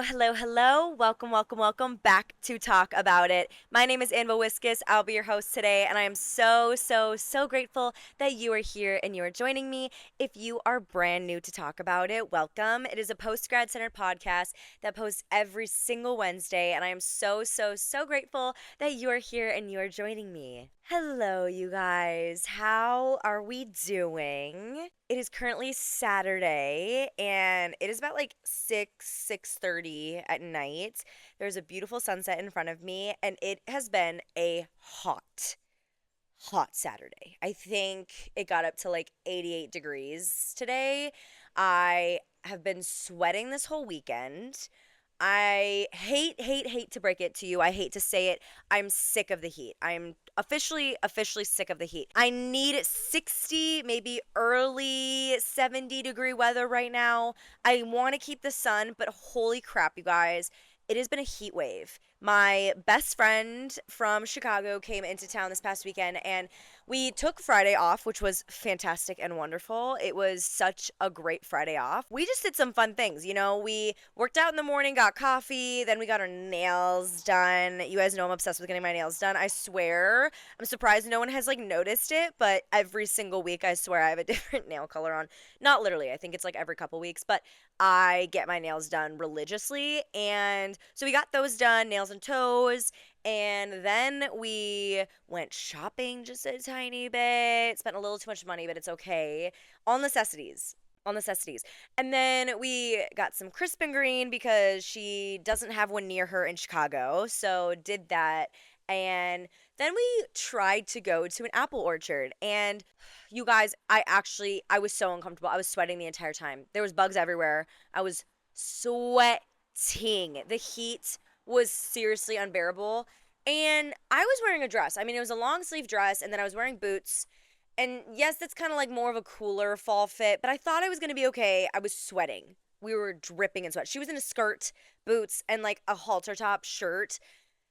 Hello. Welcome back to Talk About It. My name is Anva Wiskus. I'll be your host today, and I am so grateful that you are here and you are joining me. If you are brand new to Talk About It, welcome. It is a post-grad centered podcast that posts every single Wednesday, and I am so grateful that you are here and you are joining me. Hello, you guys. How are we doing? It is currently Saturday and it is about like 6:30 at night. There's a beautiful sunset in front of me and it has been a hot Saturday. I think it got up to like 88 degrees today. I have been sweating this whole weekend. I hate to break it to you. I hate to say it. I'm sick of the heat. I'm officially sick of the heat. I need 60, maybe early 70-degree weather right now. I want to keep the sun, but holy crap, you guys. It has been a heat wave. My best friend from Chicago came into town this past weekend and we took Friday off, which was fantastic and wonderful. It was such a great Friday off. We just did some fun things. We worked out in the morning, got coffee, then we got our nails done. You guys know I'm obsessed with getting my nails done. I swear. I'm surprised no one has like noticed it, but every single week I swear I have a different nail color on. Not literally. I think it's like every couple weeks, but I get my nails done religiously. And so we got those done, nails and toes. And then we went shopping just a tiny bit, spent a little too much money, but it's okay. All necessities. All necessities. And then we got some crisp and green because she doesn't have one near her in Chicago. So did that. And then we tried to go to an apple orchard. And you guys, I was so uncomfortable. I was sweating the entire time. There was bugs everywhere. I was sweating. The heat was seriously unbearable. And I was wearing a dress. I mean, it was a long sleeve dress, and then I was wearing boots. And yes, that's kind of like more of a cooler fall fit, but I thought I was going to be okay. I was sweating. We were dripping in sweat. She was in a skirt, boots, and like a halter top shirt.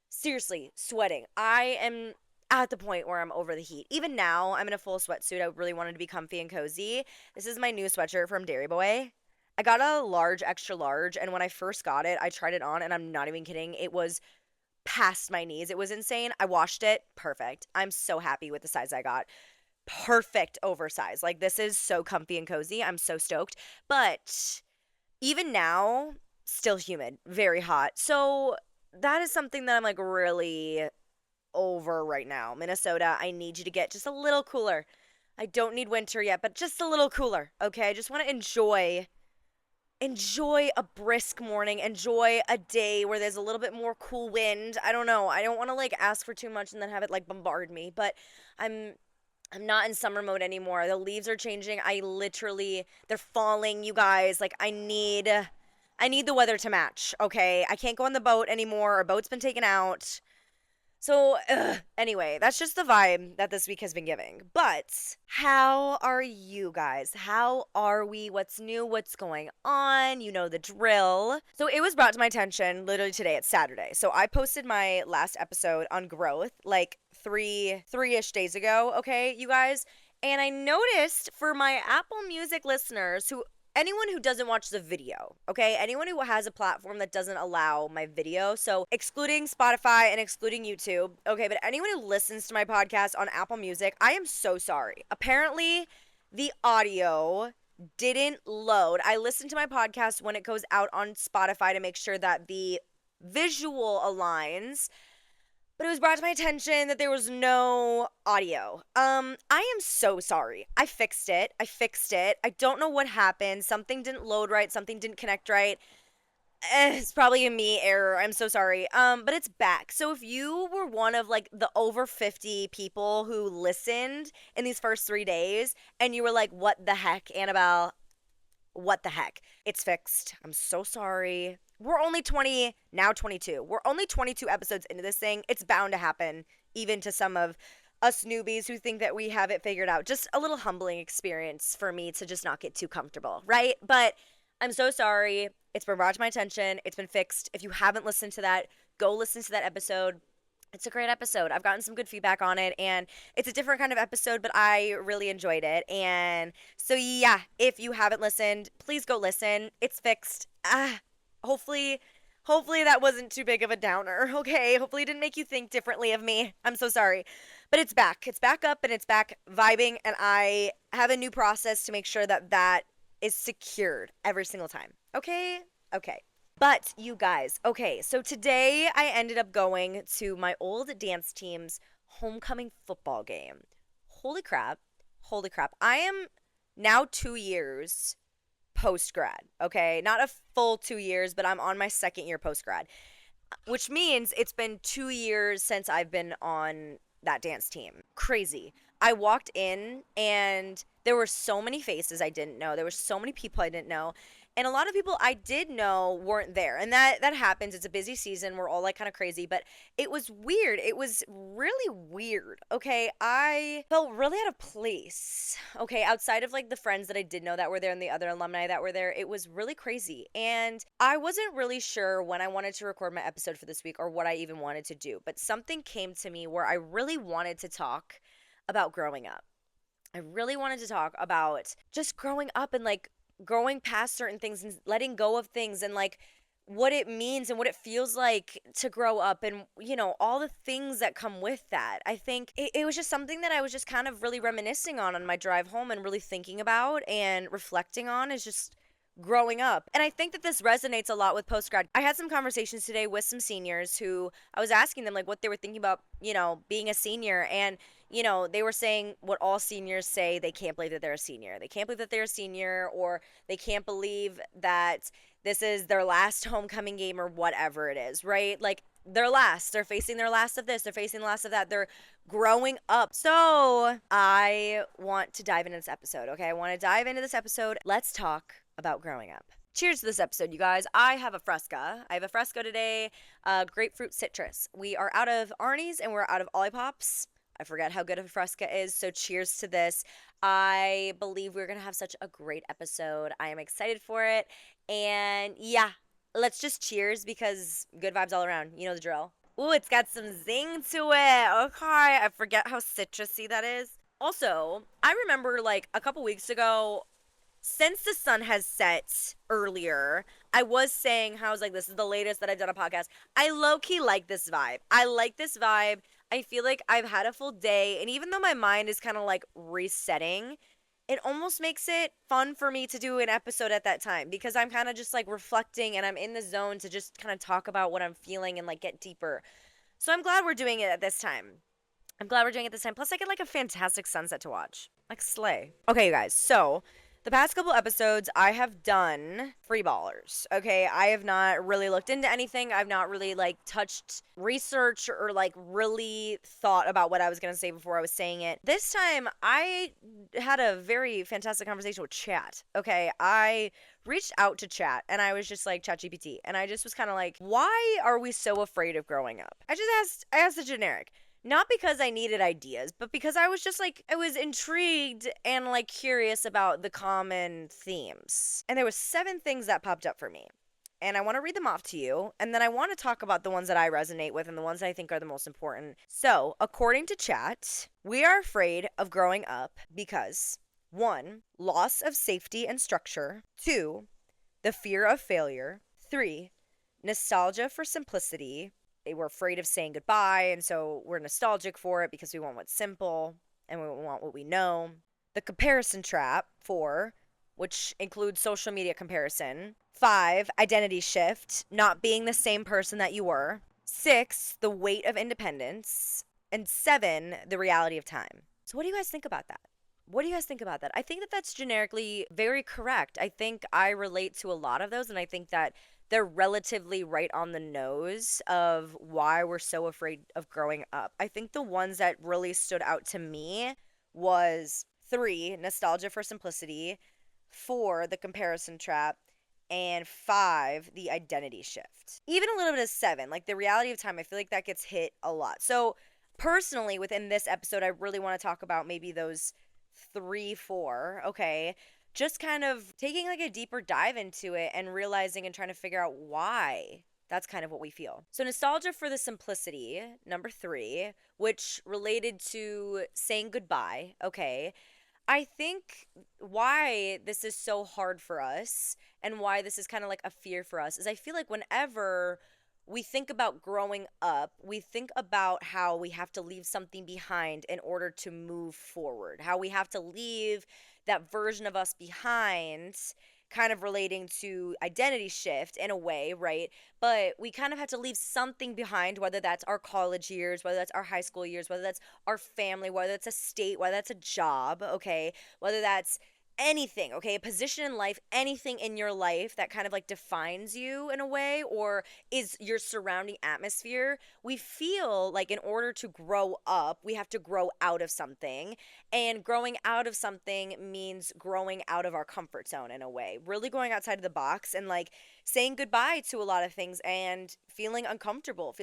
Seriously, sweating. I am at the point where I'm over the heat. Even now, I'm in a full sweatsuit. I really wanted to be comfy and cozy. This is my new sweatshirt from Dairy Boy. I got a large, extra large, and when I first got it, I tried it on, and I'm not even kidding. It was past my knees. It was insane. I washed it. Perfect. I'm so happy with the size I got. Perfect oversize. Like, this is so comfy and cozy. I'm so stoked. But even now, still humid, very hot. So that is something that I'm like really over right now. Minnesota, I need you to get just a little cooler. I don't need winter yet, but just a little cooler. Okay? I just want to enjoy a brisk morning, enjoy a day where there's a little bit more cool wind. I don't know. I don't want to like ask for too much and then have it like bombard me, but I'm I'm not in summer mode anymore. The leaves are changing. They're falling, you guys. Like I need the weather to match, okay? I can't go on the boat anymore. Our boat's been taken out. So, anyway, that's just the vibe that this week has been giving. But how are you guys? How are we? What's new? What's going on? You know the drill. So, it was brought to my attention literally today. It's Saturday. So, I posted my last episode on growth like three-ish days ago, okay, you guys? And I noticed for my Apple Music listeners anyone who doesn't watch the video, okay? Anyone who has a platform that doesn't allow my video, so excluding Spotify and excluding YouTube, okay, but anyone who listens to my podcast on Apple Music, I am so sorry. Apparently, the audio didn't load. I listen to my podcast when it goes out on Spotify to make sure that the visual aligns, but it was brought to my attention that there was no audio. I am so sorry. I fixed it. I don't know what happened. Something didn't load right. Something didn't connect right. It's probably a me error. I'm so sorry. But it's back. So if you were one of like the over 50 people who listened in these first 3 days and you were like, what the heck, Annabelle? What the heck? It's fixed. I'm so sorry. We're only 20, now 22. We're only 22 episodes into this thing. It's bound to happen, even to some of us newbies who think that we have it figured out. Just a little humbling experience for me to just not get too comfortable, right? But I'm so sorry. It's been brought to my attention. It's been fixed. If you haven't listened to that, go listen to that episode. It's a great episode. I've gotten some good feedback on it, and it's a different kind of episode, but I really enjoyed it. And so, yeah, if you haven't listened, please go listen. It's fixed. Hopefully Hopefully that wasn't too big of a downer, okay? Hopefully it didn't make you think differently of me. I'm so sorry. But it's back. It's back up and it's back vibing, and I have a new process to make sure that that is secured every single time. Okay? Okay. But you guys, okay, so today I ended up going to my old dance team's homecoming football game. Holy crap. Holy crap. I am now 2 years post grad, okay? Not a full 2 years, but I'm on my second year post grad, which means it's been 2 years since I've been on that dance team. Crazy. I walked in and there were so many faces I didn't know. There were so many people I didn't know. And a lot of people I did know weren't there. And that happens. It's a busy season. We're all like kind of crazy, but it was weird. It was really weird. Okay, I felt really out of place. Okay, outside of like the friends that I did know that were there and the other alumni that were there, it was really crazy. And I wasn't really sure when I wanted to record my episode for this week or what I even wanted to do, but something came to me where I really wanted to talk about growing up. I really wanted to talk about just growing up and like growing past certain things and letting go of things and like what it means and what it feels like to grow up and all the things that come with that. I think it was just something that I was just kind of really reminiscing on my drive home and really thinking about and reflecting on is just growing up. And I think that this resonates a lot with post grad. I had some conversations today with some seniors who I was asking them like what they were thinking about, being a senior, and they were saying what all seniors say: they can't believe that they're a senior. They can't believe that they're a senior, or they can't believe that this is their last homecoming game or whatever it is, right? Like their last. They're facing their last of this. They're facing the last of that. They're growing up. So I want to dive into this episode, okay? I want to dive into this episode. Let's talk about growing up. Cheers to this episode, you guys. I have a Fresca. I have a Fresca today, grapefruit citrus. We are out of Arnie's and we're out of Olipop's. I forget how good a Fresca is, so cheers to this. I believe we're going to have such a great episode. I am excited for it. And yeah, let's just cheers because good vibes all around. You know the drill. Ooh, it's got some zing to it. Okay, I forget how citrusy that is. Also, I remember like a couple weeks ago, since the sun has set earlier, I was saying how I was like, this is the latest that I've done a podcast. I low-key like this vibe. I like this vibe. I feel like I've had a full day, and even though my mind is kind of like resetting, it almost makes it fun for me to do an episode at that time because I'm kind of just like reflecting and I'm in the zone to just kind of talk about what I'm feeling and like get deeper. So I'm glad we're doing it at this time. Plus, I get like a fantastic sunset to watch. Like slay. Okay, you guys. So the past couple episodes, I have done free ballers, okay? I have not really looked into anything. I've not really, like, touched research or, like, really thought about what I was going to say before I was saying it. This time, I had a very fantastic conversation with Chat, okay? I reached out to Chat, and I was just like, ChatGPT, and I just was kind of like, why are we so afraid of growing up? I asked the generic. Not because I needed ideas, but because I was just like, I was intrigued and like curious about the common themes. And there was 7 things that popped up for me. And I want to read them off to you. And then I want to talk about the ones that I resonate with and the ones that I think are the most important. So, according to Chat, we are afraid of growing up because 1, loss of safety and structure. 2, the fear of failure. 3, nostalgia for simplicity. We're afraid of saying goodbye, and so we're nostalgic for it because we want what's simple and we want what we know. The comparison trap, 4, which includes social media comparison. 5, identity shift, not being the same person that you were. 6, the weight of independence. And 7, the reality of time. So what do you guys think about that? I think that that's generically very correct. I think I relate to a lot of those, and I think that they're relatively right on the nose of why we're so afraid of growing up. I think the ones that really stood out to me was 3, nostalgia for simplicity, 4, the comparison trap, and 5, the identity shift. Even a little bit of 7, like the reality of time, I feel like that gets hit a lot. So personally, within this episode, I really want to talk about maybe those 3, 4, okay? Just kind of taking like a deeper dive into it and realizing and trying to figure out why that's kind of what we feel. So nostalgia for the simplicity, number 3, which related to saying goodbye, okay? I think why this is so hard for us and why this is kind of like a fear for us is I feel like whenever we think about growing up, we think about how we have to leave something behind in order to move forward, how we have to leave that version of us behind, kind of relating to identity shift in a way, right? But we kind of have to leave something behind, whether that's our college years, whether that's our high school years, whether that's our family, whether it's a state, whether that's a job, okay? Whether that's anything, okay? A position in life, anything in your life that kind of like defines you in a way or is your surrounding atmosphere. We feel like in order to grow up, we have to grow out of something. And growing out of something means growing out of our comfort zone in a way, really going outside of the box and like saying goodbye to a lot of things and feeling uncomfortable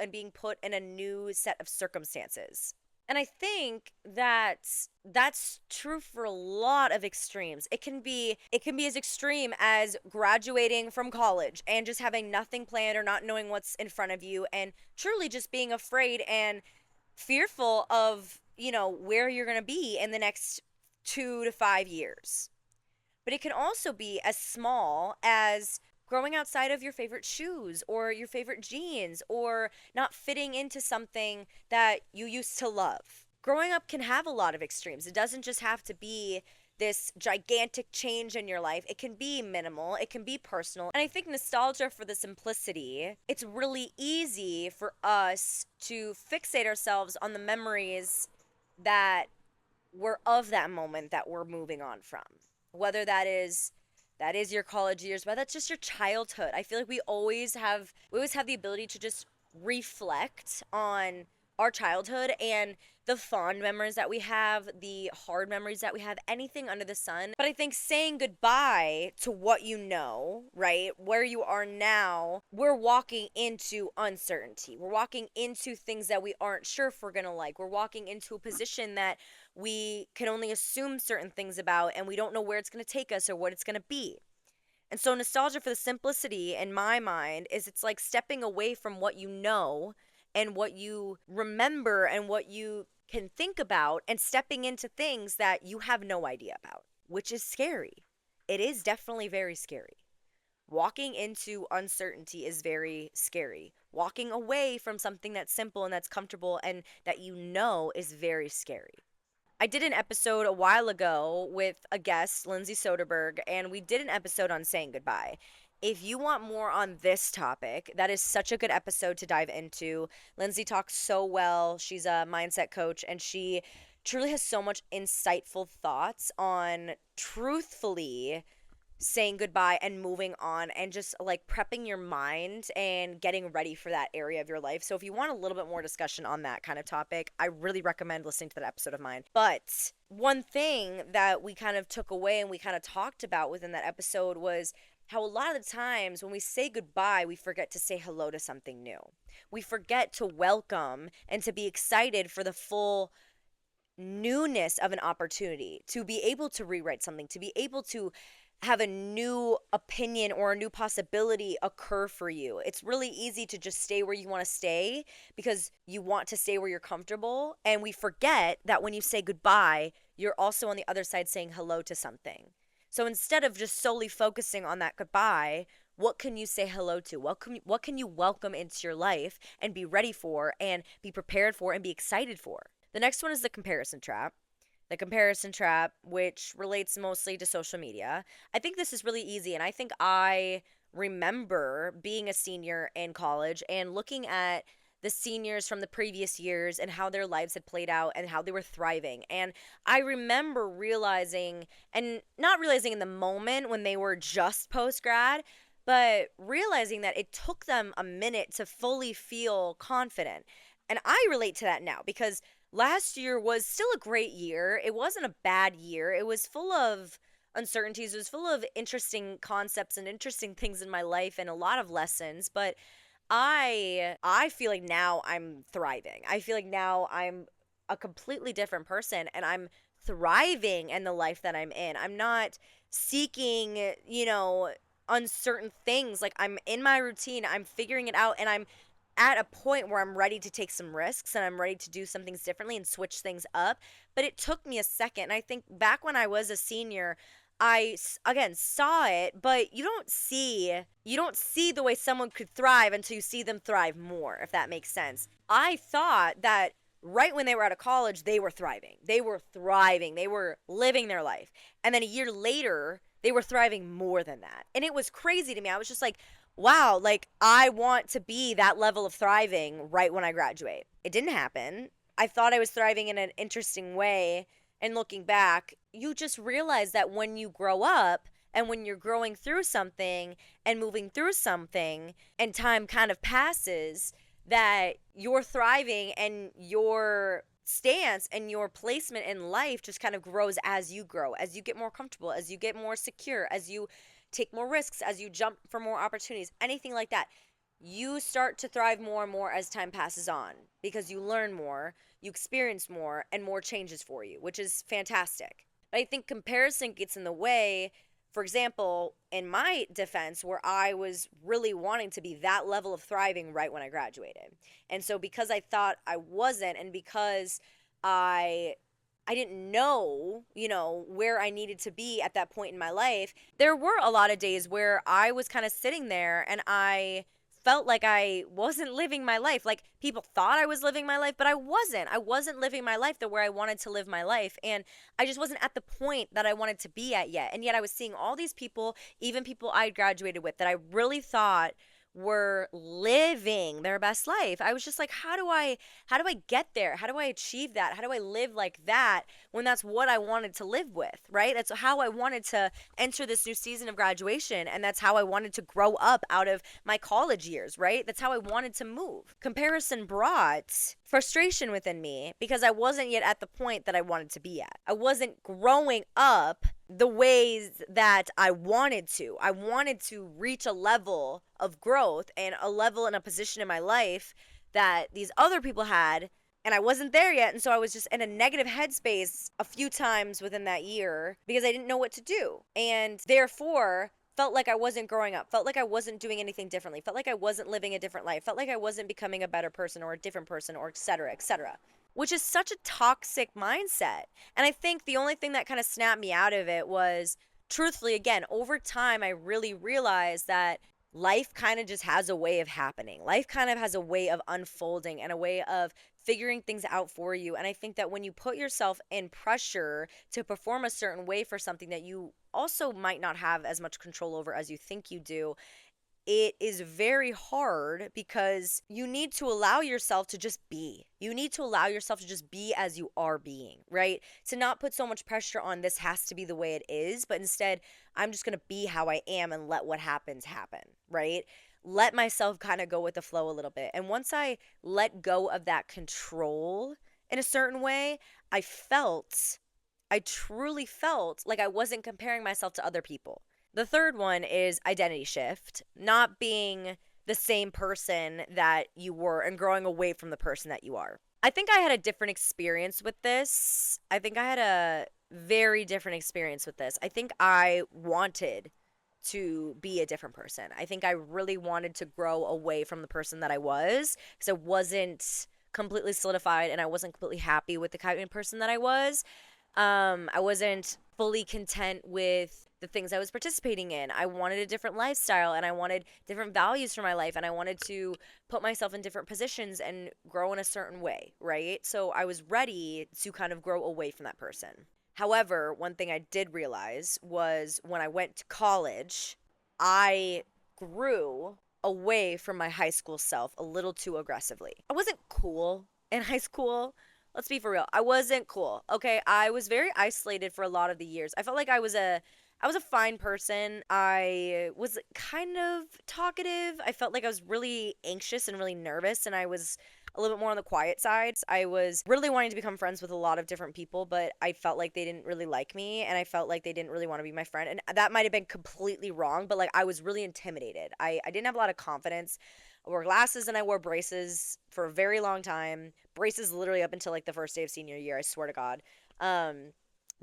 and being put in a new set of circumstances. And I think that that's true for a lot of extremes. It can be as extreme as graduating from college and just having nothing planned or not knowing what's in front of you and truly just being afraid and fearful of, where you're going to be in the next 2 to 5 years. But it can also be as small as growing outside of your favorite shoes or your favorite jeans or not fitting into something that you used to love. Growing up can have a lot of extremes. It doesn't just have to be this gigantic change in your life. It can be minimal, it can be personal. And I think nostalgia for the simplicity, it's really easy for us to fixate ourselves on the memories that were of that moment that we're moving on from, whether that is your college years, whether that's just your childhood. I feel like we always have the ability to just reflect on our childhood and the fond memories that we have, the hard memories that we have, anything under the sun. But I think saying goodbye to what you know, right, where you are now, we're walking into uncertainty. We're walking into things that we aren't sure if we're going to like. We're walking into a position that we can only assume certain things about, and we don't know where it's going to take us or what it's going to be. And so, nostalgia for the simplicity, in my mind, is it's like stepping away from what you know and what you remember and what you can think about and stepping into things that you have no idea about, which is scary. It is definitely very scary. Walking into uncertainty is very scary. Walking away from something that's simple and that's comfortable and that you know is very scary. I did an episode a while ago with a guest, Lindsay Soderberg, and we did an episode on saying goodbye. If you want more on this topic, that is such a good episode to dive into. Lindsay talks so well. She's a mindset coach, and she truly has so much insightful thoughts on truthfully saying goodbye and moving on and just like prepping your mind and getting ready for that area of your life. So if you want a little bit more discussion on that kind of topic, I really recommend listening to that episode of mine. But one thing that we kind of took away and we kind of talked about within that episode was how a lot of the times when we say goodbye, we forget to say hello to something new. We forget to welcome and to be excited for the full newness of an opportunity, to be able to rewrite something, to be able to have a new opinion or a new possibility occur for you. It's really easy to just stay where you want to stay because you want to stay where you're comfortable. And we forget that when you say goodbye, you're also on the other side saying hello to something. So instead of just solely focusing on that goodbye, what can you say hello to? What can you welcome into your life and be ready for and be prepared for and be excited for? The next one is the comparison trap. The comparison trap, which relates mostly to social media. I think this is really easy, and I think I remember being a senior in college and looking at the seniors from the previous years and how their lives had played out and how they were thriving. And I remember realizing, and not realizing in the moment when they were just post grad, but realizing that it took them a minute to fully feel confident. And I relate to that now because last year was still a great year. It wasn't a bad year. It was full of uncertainties. It was full of interesting concepts and interesting things in my life and a lot of lessons, but I feel like now I'm thriving. I feel like now I'm a completely different person and I'm thriving in the life that I'm in. I'm not seeking, uncertain things. Like I'm in my routine, I'm figuring it out and I'm at a point where I'm ready to take some risks and I'm ready to do some things differently and switch things up. But it took me a second. And I think back when I was a senior, again saw it, but you don't see the way someone could thrive until you see them thrive more, if that makes sense. I thought that right when they were out of college, they were thriving. They were thriving. They were living their life. And then a year later, they were thriving more than that. And it was crazy to me. I was just like, wow, like I want to be that level of thriving right when I graduate. It didn't happen. I thought I was thriving in an interesting way. And looking back, you just realize that when you grow up and when you're growing through something and moving through something and time kind of passes, that you're thriving and your stance and your placement in life just kind of grows as you grow, as you get more comfortable, as you get more secure, as you take more risks, as you jump for more opportunities, anything like that. You start to thrive more and more as time passes on because you learn more, you experience more, and more changes for you, which is fantastic. But I think comparison gets in the way. For example, in my defense, where I was really wanting to be that level of thriving right when I graduated. And so because I thought I wasn't, and because I I didn't know, where I needed to be at that point in my life, there were a lot of days where I was kind of sitting there and I felt like I wasn't living my life. Like people thought I was living my life, but I wasn't. I wasn't living my life the way I wanted to live my life. And I just wasn't at the point that I wanted to be at yet. And yet I was seeing all these people, even people I graduated with, that I really thought were living their best life. I was just like, how do I get there? How do I achieve that? How do I live like that when that's what I wanted to live with, right? That's how I wanted to enter this new season of graduation, and that's how I wanted to grow up out of my college years, right? That's how I wanted to move. Comparison brought frustration within me because I wasn't yet at the point that I wanted to be at. I wasn't growing up the ways that I wanted to. I wanted to reach a level of growth and a level and a position in my life that these other people had, and I wasn't there yet. And so I was just in a negative headspace a few times within that year because I didn't know what to do. And therefore, felt like I wasn't growing up, felt like I wasn't doing anything differently, felt like I wasn't living a different life, felt like I wasn't becoming a better person or a different person, or et cetera, et cetera, which is such a toxic mindset. And I think the only thing that kind of snapped me out of it was, truthfully, again, over time, I really realized that life kind of just has a way of happening. Life kind of has a way of unfolding and a way of figuring things out for you. And I think that when you put yourself in pressure to perform a certain way for something that you also might not have as much control over as you think you do, it is very hard because you need to allow yourself to just be. You need to allow yourself to just be as you are being, right? To not put so much pressure on this has to be the way it is, but instead, I'm just going to be how I am and let what happens happen, right? Let myself kind of go with the flow a little bit. And once I let go of that control in a certain way, I truly felt like I wasn't comparing myself to other people. The third one is identity shift, not being the same person that you were and growing away from the person that you are. I think I had a different experience with this. I think I had a very different experience with this. I think I wanted to be a different person. I think I really wanted to grow away from the person that I was because I wasn't completely solidified and I wasn't completely happy with the kind of person that I was. I wasn't fully content with the things I was participating in. I wanted a different lifestyle and I wanted different values for my life and I wanted to put myself in different positions and grow in a certain way, right? So I was ready to kind of grow away from that person. However, one thing I did realize was when I went to college, I grew away from my high school self a little too aggressively. I wasn't cool in high school. Let's be for real. I wasn't cool. Okay, I was very isolated for a lot of the years. I felt like I was a fine person. I was kind of talkative. I felt like I was really anxious and really nervous, and I was a little bit more on the quiet side. I was really wanting to become friends with a lot of different people, but I felt like they didn't really like me, and I felt like they didn't really want to be my friend. And that might have been completely wrong, but like I was really intimidated. I didn't have a lot of confidence. I wore glasses and I wore braces for a very long time. Braces literally up until like the first day of senior year, I swear to God.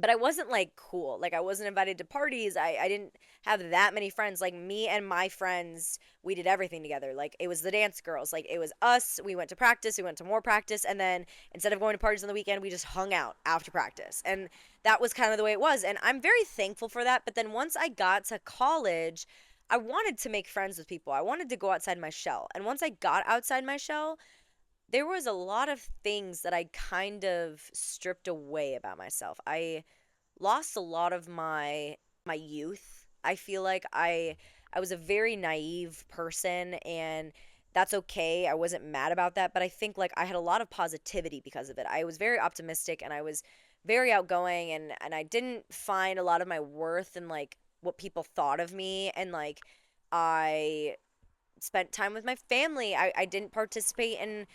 but I wasn't like cool. Like I wasn't invited to parties. I didn't have that many friends. Like me and my friends, we did everything together. Like it was the dance girls. Like it was us. We went to practice, we went to more practice, and then instead of going to parties on the weekend, we just hung out after practice. And that was kind of the way it was. And I'm very thankful for that. But then once I got to college, I wanted to make friends with people. I wanted to go outside my shell. And once I got outside my shell, there was a lot of things that I kind of stripped away about myself. I lost a lot of my youth. I feel like I was a very naive person, and that's okay. I wasn't mad about that, but I think like I had a lot of positivity because of it. I was very optimistic and I was very outgoing, and I didn't find a lot of my worth in like what people thought of me, and like I spent time with my family. I didn't participate in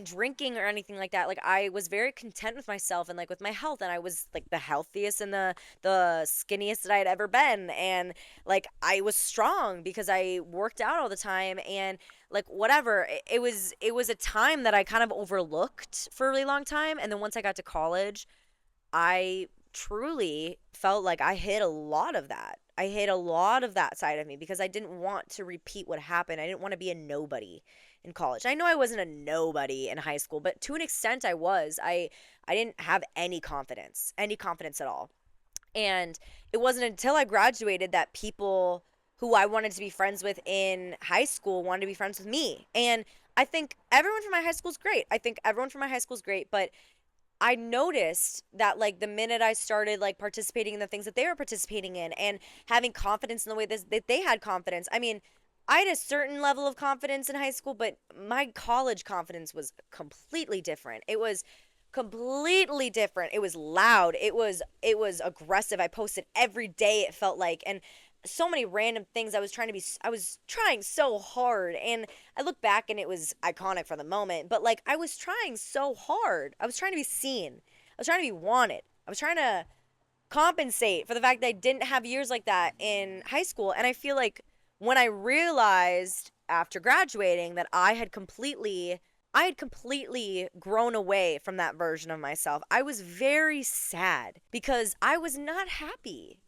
drinking or anything like that. Like I was very content with myself and like with my health, and I was like the healthiest and the skinniest that I had ever been, and like I was strong because I worked out all the time, and like whatever. It was a time that I kind of overlooked for a really long time, and then once I got to college, I truly felt like I hid a lot of that. I hid a lot of that side of me because I didn't want to repeat what happened. I didn't want to be a nobody in college. I know I wasn't a nobody in high school, but to an extent I was. I didn't have any confidence at all. And it wasn't until I graduated that people who I wanted to be friends with in high school wanted to be friends with me. And I think everyone from my high school is great. I think everyone from my high school is great, but I noticed that like the minute I started like participating in the things that they were participating in and having confidence in the way that they had confidence. I mean, I had a certain level of confidence in high school, but my college confidence was completely different. It was completely different. It was loud. It was aggressive. I posted every day, it felt like, and so many random things. I was trying so hard, and I look back and it was iconic for the moment, but like I was trying so hard. I was trying to be seen. I was trying to be wanted. I was trying to compensate for the fact that I didn't have years like that in high school. And I feel like when I realized after graduating that I had completely grown away from that version of myself, I was very sad because I was not happy.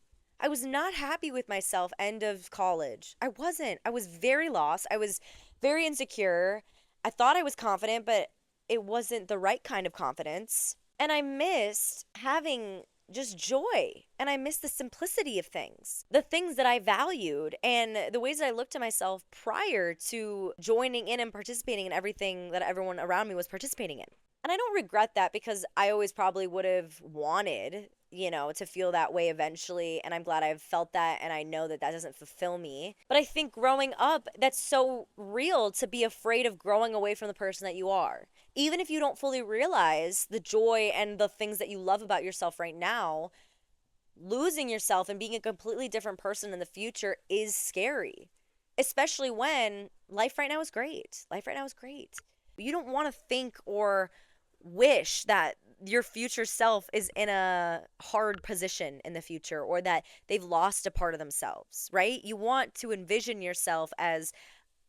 I was not happy with myself end of college. I wasn't. I was very lost. I was very insecure. I thought I was confident, but it wasn't the right kind of confidence. And I missed having just joy. And I missed the simplicity of things, the things that I valued, and the ways that I looked at myself prior to joining in and participating in everything that everyone around me was participating in. And I don't regret that because I always probably would have wanted, to feel that way eventually. And I'm glad I've felt that. And I know that that doesn't fulfill me. But I think growing up, that's so real to be afraid of growing away from the person that you are. Even if you don't fully realize the joy and the things that you love about yourself right now, losing yourself and being a completely different person in the future is scary, especially when life right now is great. Life right now is great. You don't want to think or wish that your future self is in a hard position in the future or that they've lost a part of themselves, right? You want to envision yourself as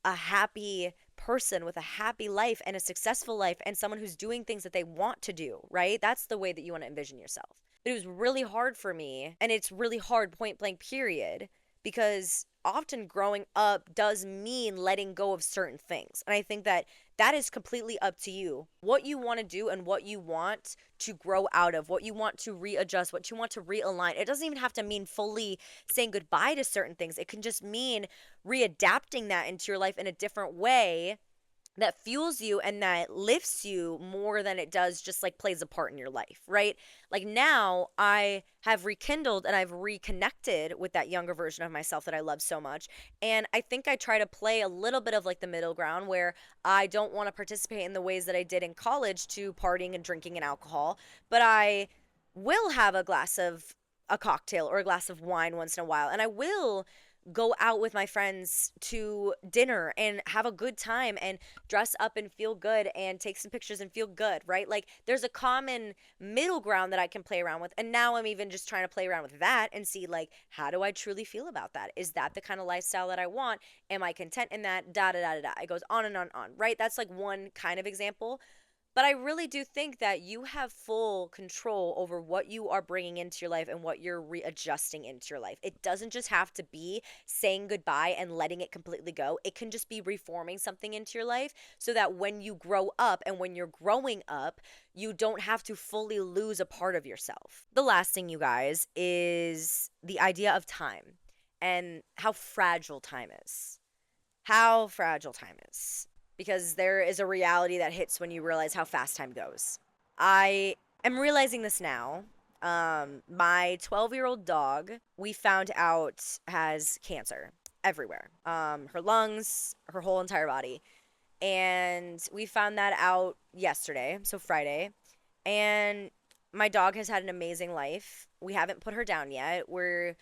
a happy person with a happy life and a successful life and someone who's doing things that they want to do, right? That's the way that you want to envision yourself. But it was really hard for me, and it's really hard, point blank, period, because often growing up does mean letting go of certain things. And I think that that is completely up to you. What you want to do and what you want to grow out of, what you want to readjust, what you want to realign. It doesn't even have to mean fully saying goodbye to certain things. It can just mean readapting that into your life in a different way that fuels you and that lifts you more than it does just like plays a part in your life, right? Like now I have rekindled and I've reconnected with that younger version of myself that I love so much. And I think I try to play a little bit of like the middle ground where I don't want to participate in the ways that I did in college to partying and drinking and alcohol, but I will have a cocktail or a glass of wine once in a while. And I will go out with my friends to dinner and have a good time and dress up and feel good and take some pictures and feel good, right? Like there's a common middle ground that I can play around with. And now I'm even just trying to play around with that and see like, how do I truly feel about that? Is that the kind of lifestyle that I want? Am I content in that? Da da da da da. It goes on and on and on, right? That's like one kind of example. But I really do think that you have full control over what you are bringing into your life and what you're readjusting into your life. It doesn't just have to be saying goodbye and letting it completely go. It can just be reforming something into your life so that when you grow up and when you're growing up, you don't have to fully lose a part of yourself. The last thing, you guys, is the idea of time and how fragile time is. How fragile time is. Because there is a reality that hits when you realize how fast time goes. I am realizing this now. My 12-year-old dog, we found out, has cancer everywhere. Her lungs, her whole entire body. And we found that out yesterday, so Friday. And my dog has had an amazing life. We haven't put her down yet. We're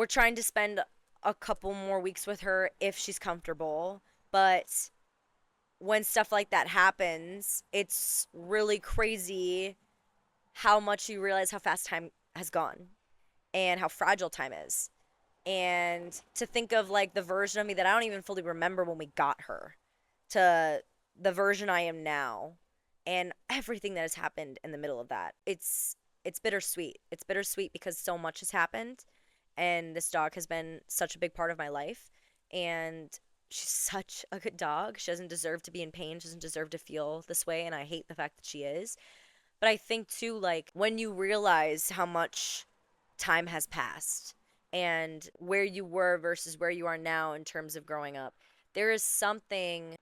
trying to spend a couple more weeks with her if she's comfortable, but when stuff like that happens, it's really crazy how much you realize how fast time has gone and how fragile time is. And to think of like the version of me that I don't even fully remember when we got her to the version I am now and everything that has happened in the middle of that. It's bittersweet. It's bittersweet because so much has happened and this dog has been such a big part of my life, and she's such a good dog. She doesn't deserve to be in pain. She doesn't deserve to feel this way, and I hate the fact that she is. But I think too, like, when you realize how much time has passed and where you were versus where you are now in terms of growing up, there is something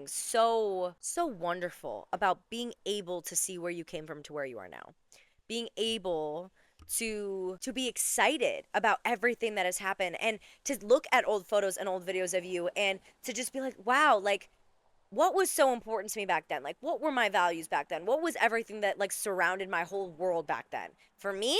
so wonderful about being able to see where you came from to where you are now. Being able to be excited about everything that has happened, and to look at old photos and old videos of you and to just be like, wow, like, what was so important to me back then? Like, what were my values back then? What was everything that like surrounded my whole world back then? For me,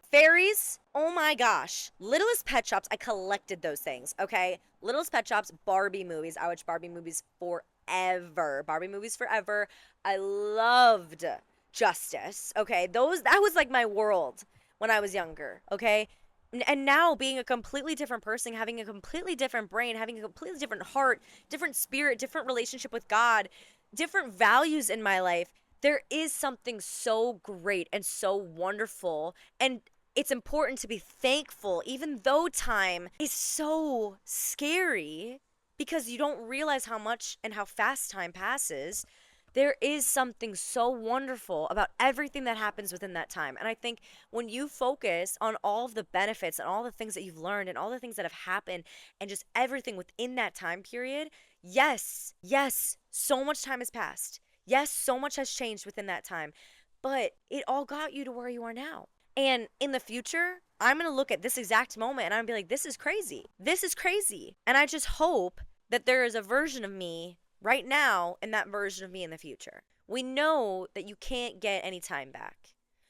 fairies, oh my gosh. Littlest Pet Shops, I collected those things, okay? Littlest Pet Shops, Barbie movies. I watched Barbie movies forever. Barbie movies forever. I loved Justice, okay? That was like my world when I was younger, okay? And now being a completely different person, having a completely different brain, having a completely different heart, different spirit, different relationship with God, different values in my life, there is something so great and so wonderful. And it's important to be thankful, even though time is so scary because you don't realize how much and how fast time passes. There is something so wonderful about everything that happens within that time. And I think when you focus on all of the benefits and all the things that you've learned and all the things that have happened and just everything within that time period, yes, yes, so much time has passed. Yes, so much has changed within that time, but it all got you to where you are now. And in the future, I'm going to look at this exact moment and I'm going to be like, this is crazy. This is crazy. And I just hope that there is a version of me right now and that version of me in the future. We know that you can't get any time back.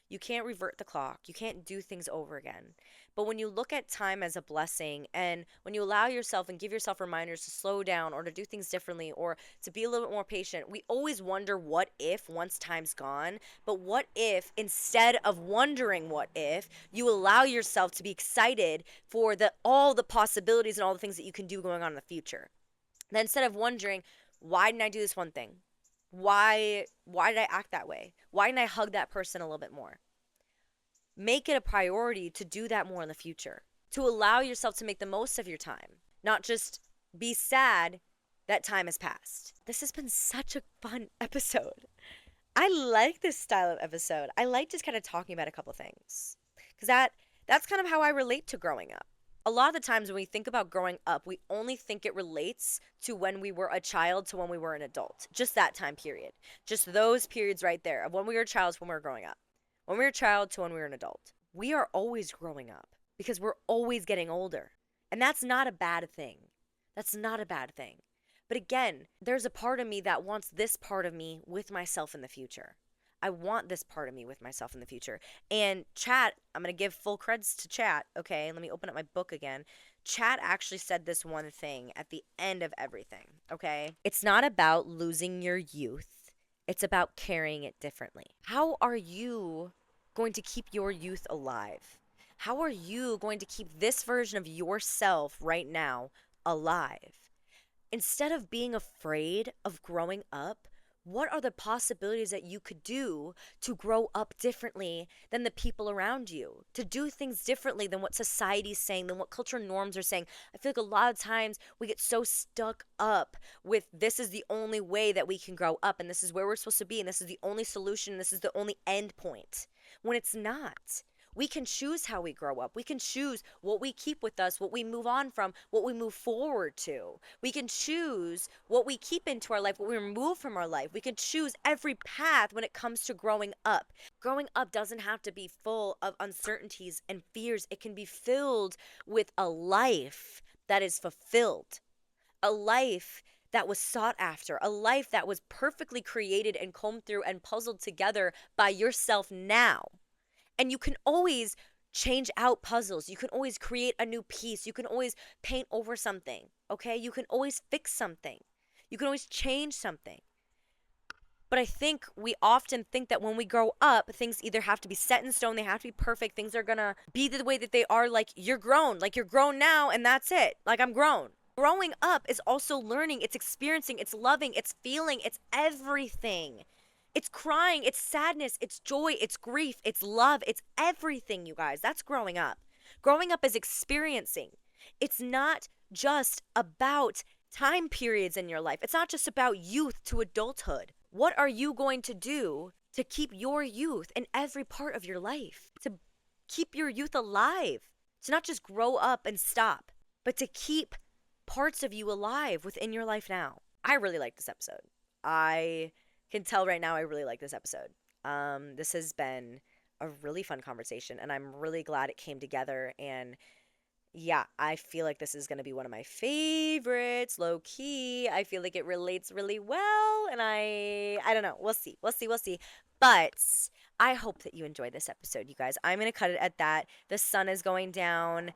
You can't revert the clock. You can't do things over again. But when you look at time as a blessing and when you allow yourself and give yourself reminders to slow down or to do things differently or to be a little bit more patient, we always wonder what if once time's gone. But what if instead of wondering what if, you allow yourself to be excited for all the possibilities and all the things that you can do going on in the future? Then instead of wondering, why didn't I do this one thing? Why did I act that way? Why didn't I hug that person a little bit more? Make it a priority to do that more in the future. To allow yourself to make the most of your time, not just be sad that time has passed. This has been such a fun episode. I like this style of episode. I like just kind of talking about a couple things. Cuz that's kind of how I relate to growing up. A lot of the times when we think about growing up, we only think it relates to when we were a child to when we were an adult. Just that time period. Just those periods right there of when we were a child to when we were growing up. When we were a child to when we were an adult. We are always growing up because we're always getting older. And that's not a bad thing. That's not a bad thing. But again, there's a part of me that wants this part of me with myself in the future. I want this part of me with myself in the future. And chat, I'm going to give full creds to chat, okay? Let me open up my book again. Chat actually said this one thing at the end of everything, okay? It's not about losing your youth. It's about carrying it differently. How are you going to keep your youth alive? How are you going to keep this version of yourself right now alive? Instead of being afraid of growing up, What are the possibilities that you could do to grow up differently than the people around you, to do things differently than what society's saying, than what cultural norms are saying? I feel like a lot of times we get so stuck up with this is the only way that we can grow up, and this is where we're supposed to be, and this is the only solution, and this is the only end point, when it's not. We can choose how we grow up. We can choose what we keep with us, what we move on from, what we move forward to. We can choose what we keep into our life, what we remove from our life. We can choose every path when it comes to growing up. Growing up doesn't have to be full of uncertainties and fears, it can be filled with a life that is fulfilled, a life that was sought after, a life that was perfectly created and combed through and puzzled together by yourself now. And you can always change out puzzles. You can always create a new piece. You can always paint over something, okay? You can always fix something. You can always change something. But I think we often think that when we grow up, things either have to be set in stone, they have to be perfect, things are gonna be the way that they are, like you're grown now and that's it. Like I'm grown. Growing up is also learning, it's experiencing, it's loving, it's feeling, it's everything. It's crying, it's sadness, it's joy, it's grief, it's love, it's everything, you guys. That's growing up. Growing up is experiencing. It's not just about time periods in your life, it's not just about youth to adulthood. What are you going to do to keep your youth in every part of your life? To keep your youth alive? To not just grow up and stop, but to keep parts of you alive within your life now. I really like this episode. I can tell right now I really like this episode. This has been a really fun conversation, and I'm really glad it came together. And yeah, I feel like this is going to be one of my favorites, low key. I feel like it relates really well, and I don't know. We'll see. We'll see. We'll see. But I hope that you enjoyed this episode, you guys. I'm going to cut it at that. The sun is going down.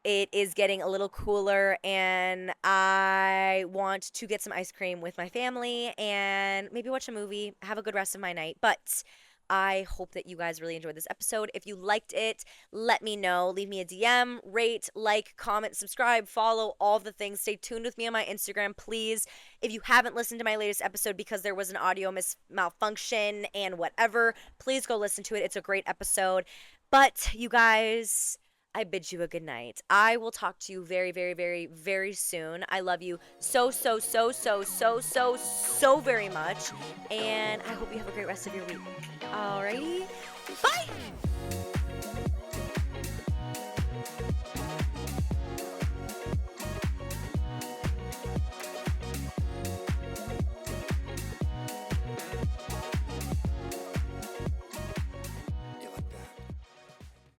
It is getting a little cooler, and I want to get some ice cream with my family and maybe watch a movie, have a good rest of my night. But I hope that you guys really enjoyed this episode. If you liked it, let me know. Leave me a DM, rate, like, comment, subscribe, follow, all the things. Stay tuned with me on my Instagram, please. If you haven't listened to my latest episode because there was an audio malfunction and whatever, please go listen to it. It's a great episode. But you guys, I bid you a good night. I will talk to you very, very, very, very soon. I love you so, so, so, so, so, so, so very much. And I hope you have a great rest of your week. Alrighty. Bye.